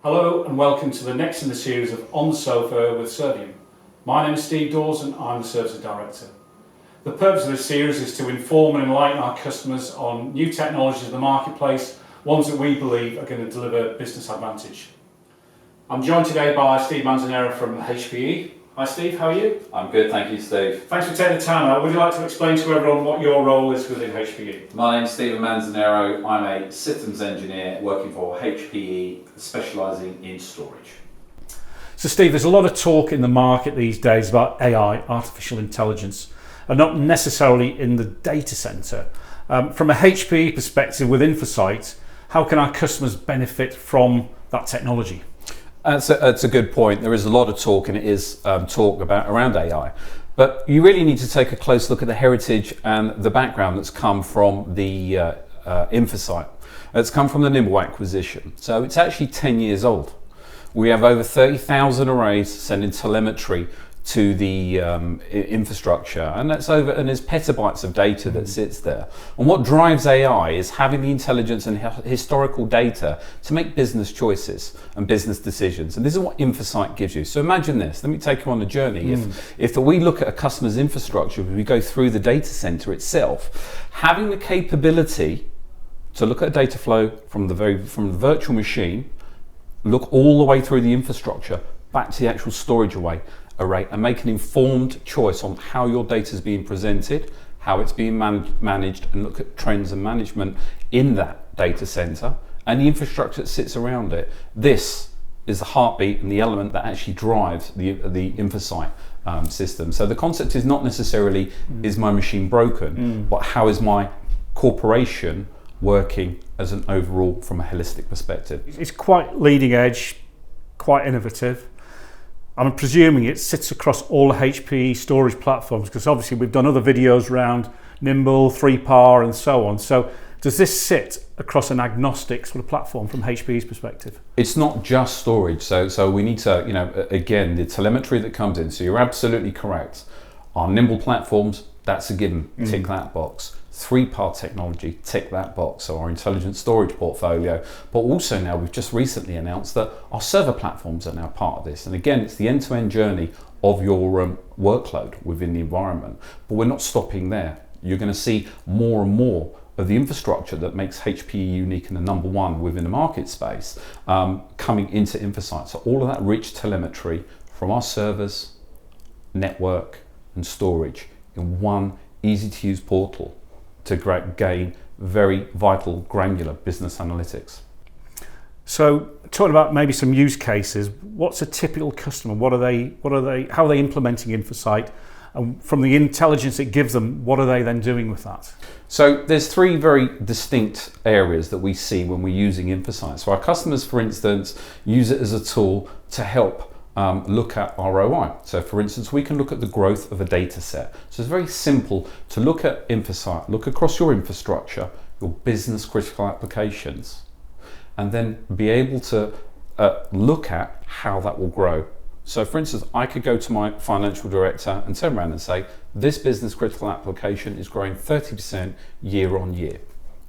Hello and welcome to the next in the series of On the Sofa with Servium. My name is Steve Dawes and I'm the Services Director. The purpose of this series is to inform and enlighten our customers on new technologies in the marketplace, ones that we believe are going to deliver business advantage. I'm joined today by Steve Manzanero from HPE. Hi Steve, how are you? I'm good, thank you, Steve. Thanks for taking the time out. Would you like to explain to everyone what your role is within HPE? My name's Stephen Manzanero. I'm a systems engineer working for HPE, specialising in storage. So Steve, there's a lot of talk in the market these days about AI, artificial intelligence, and not necessarily in the data centre. From a HPE perspective with InfoSight, how can our customers benefit from that technology? That's a good point. There is a lot of talk, and it is talk around AI. But you really need to take a close look at the heritage and the background that's come from the InfoSight. It's come from the Nimble acquisition. So it's actually 10 years old. We have over 30,000 arrays sending telemetry to the infrastructure, and there's petabytes of data that sits there. And what drives AI is having the intelligence and historical data to make business choices and business decisions. And this is what InfoSight gives you. So imagine this. Let me take you on a journey. If we look at a customer's infrastructure, we go through the data center itself, having the capability to look at a data flow from the virtual machine, look all the way through the infrastructure back to the actual storage array, and make an informed choice on how your data is being presented, how it's being managed, and look at trends and management in that data center and the infrastructure that sits around it. This is the heartbeat and the element that actually drives the InfoSight system. So the concept is not necessarily is my machine broken, but how is my corporation working as an overall from a holistic perspective. It's quite leading edge, quite innovative. I'm presuming it sits across all the HPE storage platforms, because obviously we've done other videos around Nimble, 3PAR and so on. So does this sit across an agnostic sort of platform from HPE's perspective? It's not just storage. So we need to, again, the telemetry that comes in. So you're absolutely correct. Our Nimble platforms, that's a given, tick that box. 3PAR technology, tick that box, so our intelligent storage portfolio. But also now we've just recently announced that our server platforms are now part of this. And again, it's the end-to-end journey of your workload within the environment. But we're not stopping there. You're going to see more and more of the infrastructure that makes HPE unique and the number one within the market space coming into InfoSight. So all of that rich telemetry from our servers, network and storage in one easy to use portal to gain very vital granular business analytics. So talking about maybe some use cases, what's a typical customer? How are they implementing InfoSight? And from the intelligence it gives them, what are they then doing with that? So there's three very distinct areas that we see when we're using InfoSight. So our customers, for instance, use it as a tool to help look at ROI. So for instance, we can look at the growth of a data set. So it's very simple to look at InfoSight, look across your infrastructure, your business critical applications, and then be able to look at how that will grow. So for instance, I could go to my financial director and turn around and say, this business critical application is growing 30% year on year,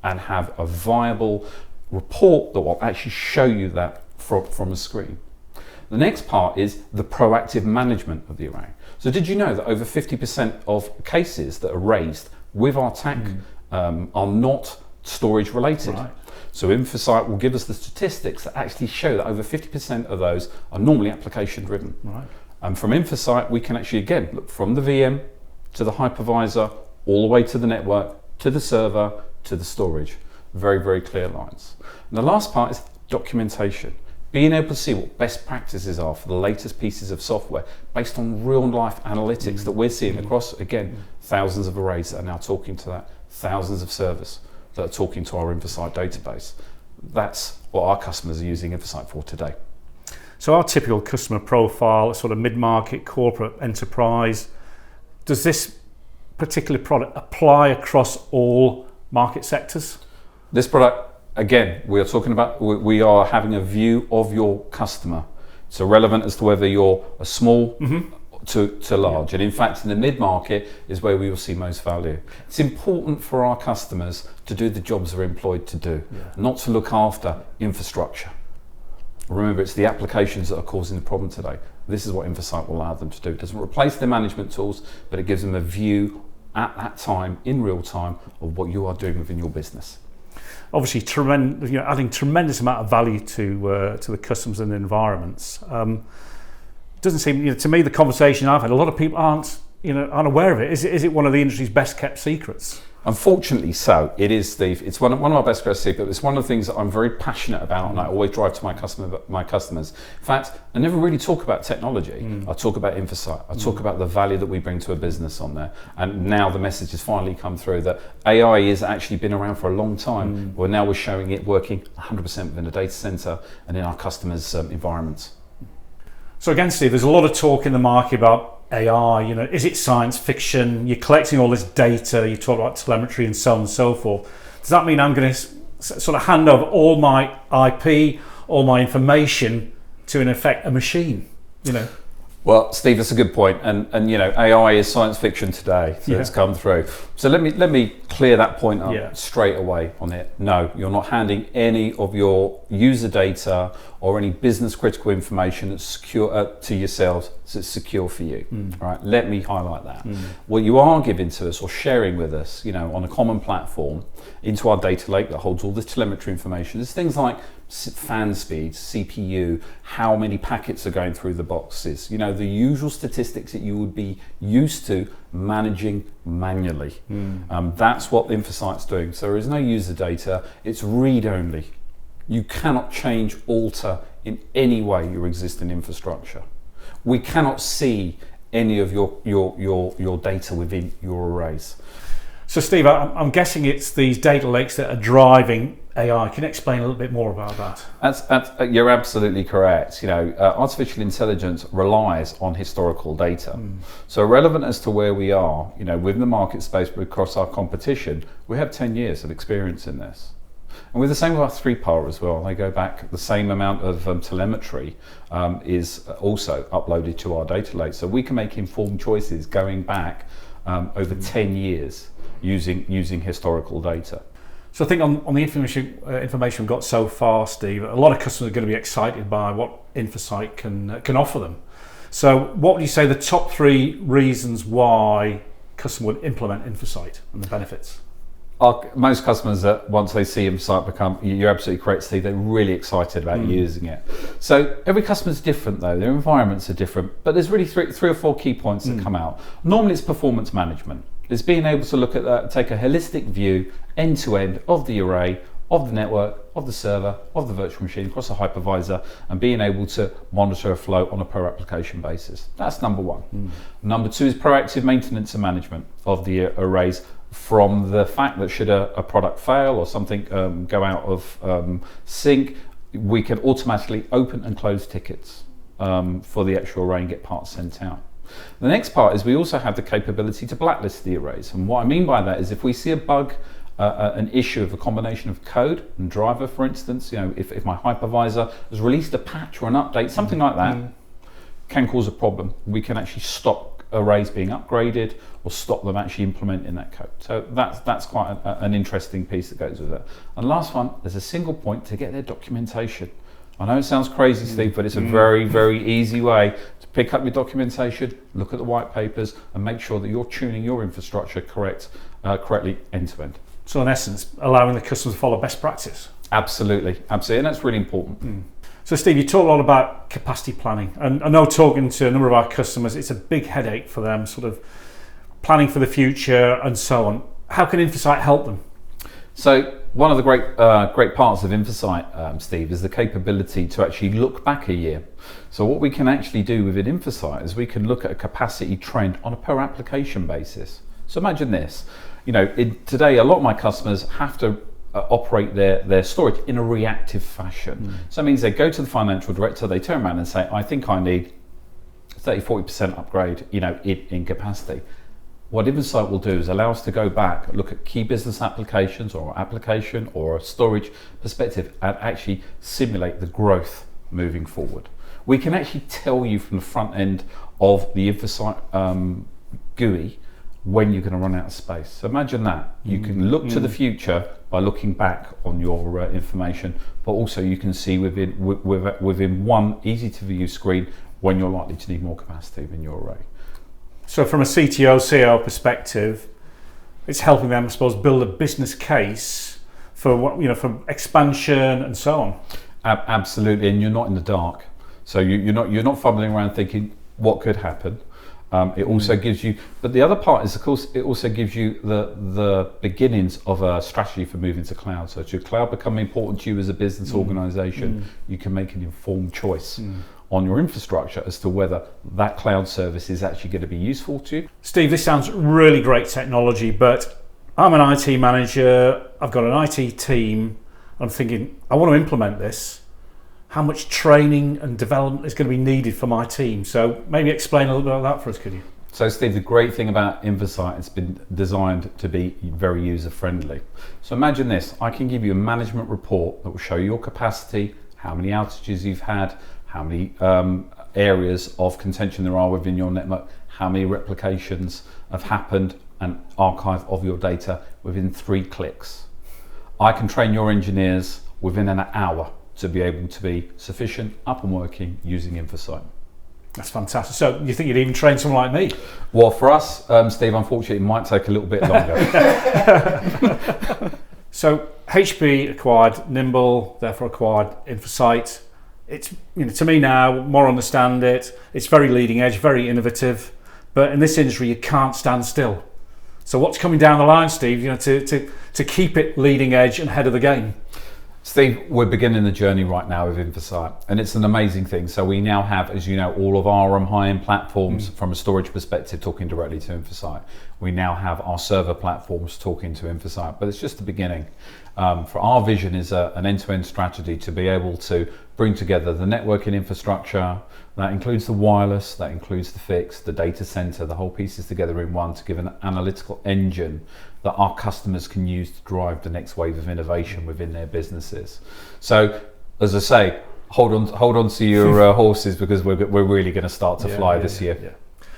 and have a viable report that will actually show you that from a screen. The next part is the proactive management of the array. So did you know that over 50% of cases that are raised with our TAC are not storage related? Right. So InfoSight will give us the statistics that actually show that over 50% of those are normally application driven. Right. And from InfoSight, we can actually again look from the VM to the hypervisor, all the way to the network, to the server, to the storage. Very, very clear lines. And the last part is documentation. Being able to see what best practices are for the latest pieces of software based on real life analytics that we're seeing across, again, thousands of arrays that are now talking to that, thousands of servers that are talking to our InfoSight database. That's what our customers are using InfoSight for today. So our typical customer profile, sort of mid-market, corporate, enterprise, does this particular product apply across all market sectors? This product, again, we are having a view of your customer. So relevant as to whether you're a small to large. And in fact, in the mid-market is where we will see most value. It's important for our customers to do the jobs they're employed to do, not to look after infrastructure. Remember, it's the applications that are causing the problem today. This is what InfoSight will allow them to do. It doesn't replace their management tools, but it gives them a view at that time, in real time, of what you are doing within your business. Obviously, adding tremendous amount of value to the customers and the environments. Doesn't seem, to me, the conversation I've had, a lot of people aren't aware of it. Is it one of the industry's best kept secrets? Unfortunately so, it is, Steve. It's one of my best kept secrets. It's one of the things that I'm very passionate about, and I always drive to my customers. In fact, I never really talk about technology. I talk about InfoSight. I talk about the value that we bring to a business on there. And now the message has finally come through that AI has actually been around for a long time. But now we're showing it working 100% within a data center and in our customers' environments. So again, Steve, there's a lot of talk in the market about AI, is it science fiction? You're collecting all this data, you talk about telemetry and so on and so forth. Does that mean I'm going to sort of hand over all my IP, all my information to, in effect, a machine? Well, Steve, that's a good point. And AI is science fiction today, so it's come through. So let me clear that point up straight away on it. No, you're not handing any of your user data or any business critical information that's secure to yourselves, so it's secure for you. Right? Let me highlight that. What you are giving to us or sharing with us, on a common platform into our data lake that holds all this telemetry information, is things like fan speed, CPU, how many packets are going through the boxes, the usual statistics that you would be used to managing manually. That's what InfoSight's doing. So there is no user data, it's read only. You cannot change, alter in any way your existing infrastructure. We cannot see any of your data within your arrays. So Steve, I'm guessing it's these data lakes that are driving AI. Can you explain a little bit more about that? You're absolutely correct. Artificial intelligence relies on historical data. So relevant as to where we are, within the market space, but across our competition, we have 10 years of experience in this. And we're the same with our 3PAR as well. They go back, the same amount of telemetry is also uploaded to our data lake. So we can make informed choices going back over 10 years using historical data. So I think on the information we've got so far, Steve, a lot of customers are going to be excited by what InfoSight can offer them. So what would you say the top 3 reasons why customers would implement InfoSight and the benefits? Most customers, once they see InfoSight you're absolutely correct, Steve, they're really excited about using it. So every customer's different though, their environments are different, but there's really three or four key points that come out. Normally it's performance management. It's being able to look at that, take a holistic view, end to end, of the array, of the network, of the server, of the virtual machine, across a hypervisor, and being able to monitor a flow on a per application basis. That's number 1. Number 2 is proactive maintenance and management of the arrays, from the fact that should a product fail or something go out of sync, we can automatically open and close tickets for the actual array and get parts sent out. The next part is we also have the capability to blacklist the arrays, and what I mean by that is if we see a bug, an issue of a combination of code and driver, for instance, if my hypervisor has released a patch or an update, something like that can cause a problem. We can actually stop arrays being upgraded or stop them actually implementing that code. So that's quite an interesting piece that goes with it. And last one, there's a single point to get their documentation. I know it sounds crazy, Steve, but it's a very, very easy way to pick up your documentation, look at the white papers, and make sure that you're tuning your infrastructure correctly end to end. So in essence, allowing the customer to follow best practice. Absolutely, and that's really important. So Steve, you talk a lot about capacity planning, and I know talking to a number of our customers, it's a big headache for them, sort of planning for the future and so on. How can InfoSight help them? So one of the great parts of InfoSight, Steve, is the capability to actually look back a year. So what we can actually do within InfoSight is we can look at a capacity trend on a per application basis. So imagine this, today a lot of my customers have to operate their storage in a reactive fashion. So that means they go to the financial director, they turn around and say, I think I need 30-40% upgrade in capacity. What InfoSight will do is allow us to go back, look at key business applications or application or a storage perspective, and actually simulate the growth moving forward. We can actually tell you from the front end of the InfoSight GUI when you're going to run out of space. So imagine that. You can look to the future by looking back on your information, but also you can see within one easy to view screen when you're likely to need more capacity within your array. So from a CTO, CEO perspective, it's helping them, I suppose, build a business case for what, for expansion and so on. Absolutely, and you're not in the dark. So you're not fumbling around thinking what could happen. It also gives you, but the other part is, of course, it also gives you the beginnings of a strategy for moving to cloud. So, should cloud become important to you as a business organization, you can make an informed choice on your infrastructure as to whether that cloud service is actually going to be useful to you. Steve, this sounds really great technology, but I'm an IT manager, I've got an IT team, I'm thinking, I want to implement this. How much training and development is going to be needed for my team? So maybe explain a little bit about that for us, could you? So Steve, the great thing about InfoSight, it's been designed to be very user friendly. So imagine this, I can give you a management report that will show your capacity, how many outages you've had, how many areas of contention there are within your network, how many replications have happened, and archive of your data within 3 clicks. I can train your engineers within an hour to be able to be sufficient, up and working using InfoSight. That's fantastic. So you think you'd even train someone like me? Well, for us, Steve, unfortunately, it might take a little bit longer. So HP acquired Nimble, therefore acquired InfoSight. It's, to me now, more understand it. It's very leading edge, very innovative. But in this industry, you can't stand still. So what's coming down the line, Steve, to keep it leading edge and ahead of the game? Steve, we're beginning the journey right now with InfoSight, and it's an amazing thing. So we now have, as you know, all of our high-end platforms from a storage perspective talking directly to InfoSight. We now have our server platforms talking to InfoSight, but it's just the beginning. For our vision is an end-to-end strategy to be able to bring together the networking infrastructure, that includes the wireless, that includes the fixed, the data center, the whole pieces together in one to give an analytical engine that our customers can use to drive the next wave of innovation within their businesses. So, as I say, hold on to your horses, because we're really going to start to fly this year. Yeah.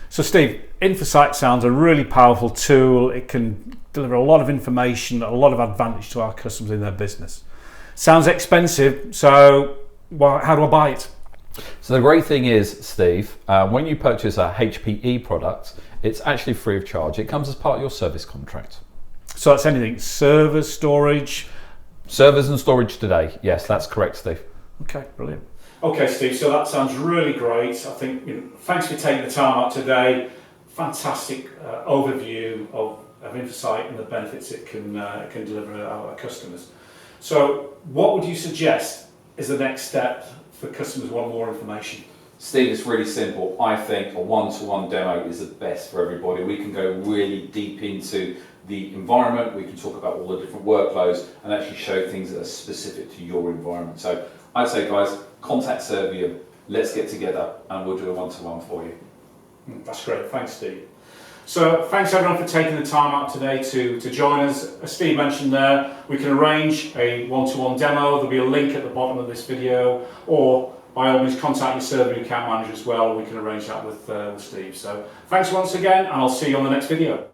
So, Steve, InfoSight sounds a really powerful tool. It can deliver a lot of information, a lot of advantage to our customers in their business. Sounds expensive, so how do I buy it? So the great thing is, Steve, when you purchase a HPE product, it's actually free of charge. It comes as part of your service contract. So that's anything, servers, storage? Servers and storage today, yes, that's correct, Steve. Okay, brilliant. Okay, Steve, so that sounds really great. I think, thanks for taking the time out today. Fantastic overview of InfoSight and the benefits it can deliver our customers. So what would you suggest is the next step for customers who want more information? Steve, it's really simple. I think a one-to-one demo is the best for everybody. We can go really deep into the environment, we can talk about all the different workflows and actually show things that are specific to your environment. So I'd say, guys, contact Servium, let's get together and we'll do a one-to-one for you. That's great, thanks Steve. So thanks everyone for taking the time out today to join us. As Steve mentioned there, we can arrange a one-to-one demo. There'll be a link at the bottom of this video, or by all means contact your Servium account manager as well. We can arrange that with Steve. So thanks once again, and I'll see you on the next video.